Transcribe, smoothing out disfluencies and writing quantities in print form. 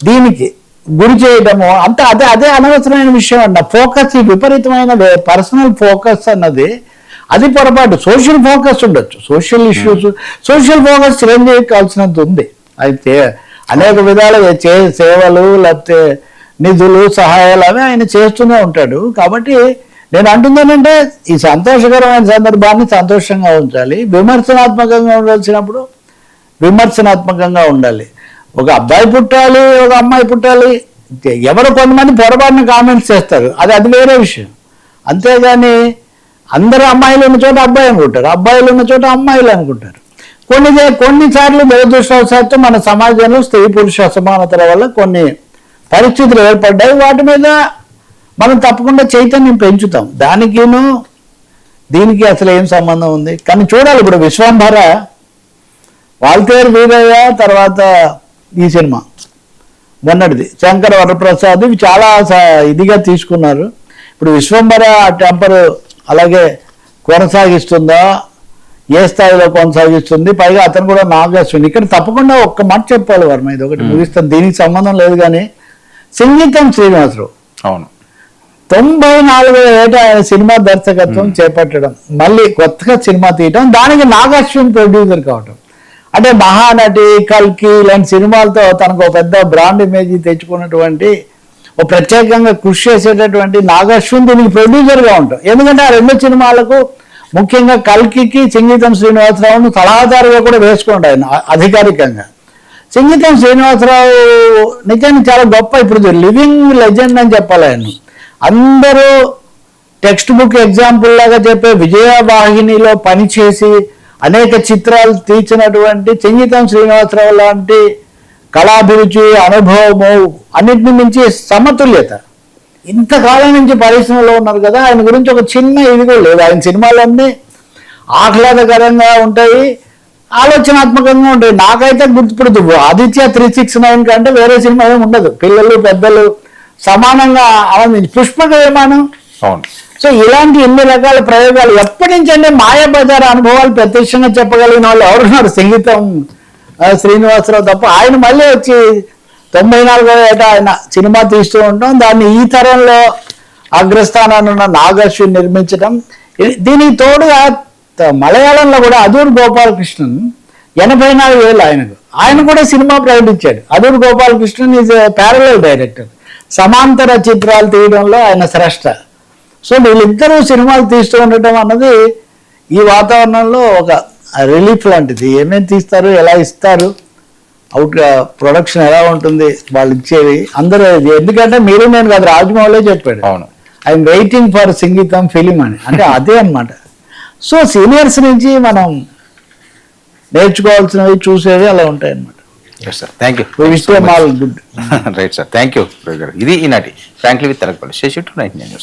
దీనికి గురి చేయడము అంతా అదే అనవసరమైన విషయం అన్న. ఫోకస్ ఈ విపరీతమైన పర్సనల్ ఫోకస్ అన్నది అది పొరపాటు. సోషల్ ఫోకస్ ఉండొచ్చు, social issues, social focus Chiranjeevi కావాల్సినంత ఉంది. అయితే అనేక విధాలుగా సేవలు లేకపోతే నిధులు సహాయాలు అవి ఆయన చేస్తూనే ఉంటాడు. కాబట్టి నేను అంటుందేనంటే ఈ సంతోషకరమైన సందర్భాన్ని సంతోషంగా ఉంచాలి, విమర్శనాత్మకంగా ఉండాల్సినప్పుడు విమర్శనాత్మకంగా ఉండాలి. ఒక అబ్బాయి పుట్టాలి, ఒక అమ్మాయి పుట్టాలి, ఎవరు కొంతమంది పొరపాటున కామెంట్స్ చేస్తారు, అది వేరే విషయం. అంతేగాని అందరూ అమ్మాయిలు ఉన్న చోట అబ్బాయి అనుకుంటారు, అబ్బాయిలు ఉన్న చోట అమ్మాయిలు అనుకుంటారు. కొన్నిసార్లు దురదృష్టవశాత్తు మన సమాజంలో స్త్రీ పురుష అసమానతల వల్ల కొన్ని పరిస్థితులు ఏర్పడ్డాయి. వాటి మీద మనం తప్పకుండా చైతన్యం పెంచుతాం. దీనికి అసలు ఏం సంబంధం ఉంది? కానీ చూడాలి. ఇప్పుడు విశ్వంభర, వాల్తేరు వీరయ్య, తర్వాత ఈ సినిమా మొన్నటిది శంకర వరప్రసాద్, ఇవి చాలా ఇదిగా తీసుకున్నారు. ఇప్పుడు విశ్వంభర ఆ టెంపర్ అలాగే కొనసాగిస్తుందా, ఏ స్థాయిలో కొనసాగిస్తుంది? పైగా అతను కూడా నాగేశ్వరి. ఇక్కడ తప్పకుండా ఒక్క మాట చెప్పాలి వర్మ, ఇది ఒకటి ముగిస్తాను, దీనికి సంబంధం లేదు. కానీ సంగీతం శ్రీనివాసరావు అవును 94వ ఏట ఆయన సినిమా దర్శకత్వం చేపట్టడం, మళ్ళీ కొత్తగా సినిమా తీయటం, దానికి నాగేశ్వరి ప్రొడ్యూసర్ కావటం, అంటే మహానటి, కల్కి ఇలాంటి సినిమాలతో తనకు ఒక పెద్ద బ్రాండ్ ఇమేజ్ తెచ్చుకున్నటువంటి ఒక ప్రత్యేకంగా కృషి చేసేటటువంటి నాగేశ్వరి దీనికి ప్రొడ్యూసర్గా ఉంటాం. ఎందుకంటే ఆ రెండు సినిమాలకు ముఖ్యంగా కల్కికి సంగీతం శ్రీనివాసరావును సలహాదారుగా కూడా వేసుకోండి ఆయన అధికారికంగా. సంగీతం శ్రీనివాసరావు నిజానికి చాలా గొప్ప, ఇప్పుడు లివింగ్ లెజెండ్ అని చెప్పాలి ఆయన. అందరూ టెక్స్ట్ బుక్ ఎగ్జాంపుల్ లాగా చెప్పే విజయవాహినిలో పనిచేసి అనేక చిత్రాలు తీర్చినటువంటి సంగీతం శ్రీనివాసరావు లాంటి కళాభిరుచి, అనుభవము, అన్నింటిని మించి సమతుల్యత. ఇంతకాలం నుంచి పరిశ్రమలో ఉన్నారు కదా, ఆయన గురించి ఒక చిన్న ఇది కూడా లేదు. ఆయన సినిమాలన్నీ ఆహ్లాదకరంగా ఉంటాయి, ఆలోచనాత్మకంగా ఉంటాయి. నాకైతే గుర్తుపడుతూ ఆదిత్య 369 కంటే వేరే సినిమా ఏమి ఉండదు. పిల్లలు పెద్దలు సమానంగా ఆనందించి పుష్పక విమానం. సో ఇలాంటి ఎన్ని రకాల ప్రయోగాలు ఎప్పటి నుంచి అంటే మాయాబజార్ అనుభవాలు ప్రత్యక్షంగా చెప్పగలిగిన వాళ్ళు ఎవరున్నారు? సంగీతం శ్రీనివాసరావు తప్ప. ఆయన మళ్ళీ వచ్చి 94వ ఏట ఆయన సినిమా తీస్తూ ఉంటాం, దాన్ని ఈ తరంలో అగ్రస్థానాన్ని ఉన్న నాగేశ్వరి నిర్మించడం. దీనికి తోడుగా మలయాళంలో కూడా అదూర్ గోపాలకృష్ణన్ 84 ఏళ్ళు ఆయన కూడా సినిమా ప్రకటించాడు. Adoor Gopalakrishnan is parallel director, సమాంతర చిత్రాలు తీయడంలో ఆయన శ్రేష్ట. సో వీళ్ళిద్దరూ సినిమాలు తీస్తూ ఉండటం అన్నది ఈ వాతావరణంలో ఒక రిలీఫ్ లాంటిది. ఏమేమి తీస్తారు, ఎలా ఇస్తారు, అవుట్ ప్రొడక్షన్ ఎలా ఉంటుంది, వాళ్ళు ఇచ్చేది అందరూ. ఎందుకంటే మీరు నేను కాదు, రాజమౌళి చెప్పాడు ఐఎమ్ వెయిటింగ్ ఫర్ సంగీతం ఫిలిం అని, అంటే అదే అనమాట. సో సీనియర్స్ నుంచి మనం నేర్చుకోవాల్సినవి చూసేవి అలా ఉంటాయి అన్నమాట. Thank you. Good. Right sir, thank you. ఇది ఈనాటి frankly with Telakapalli. Seshu 99 news.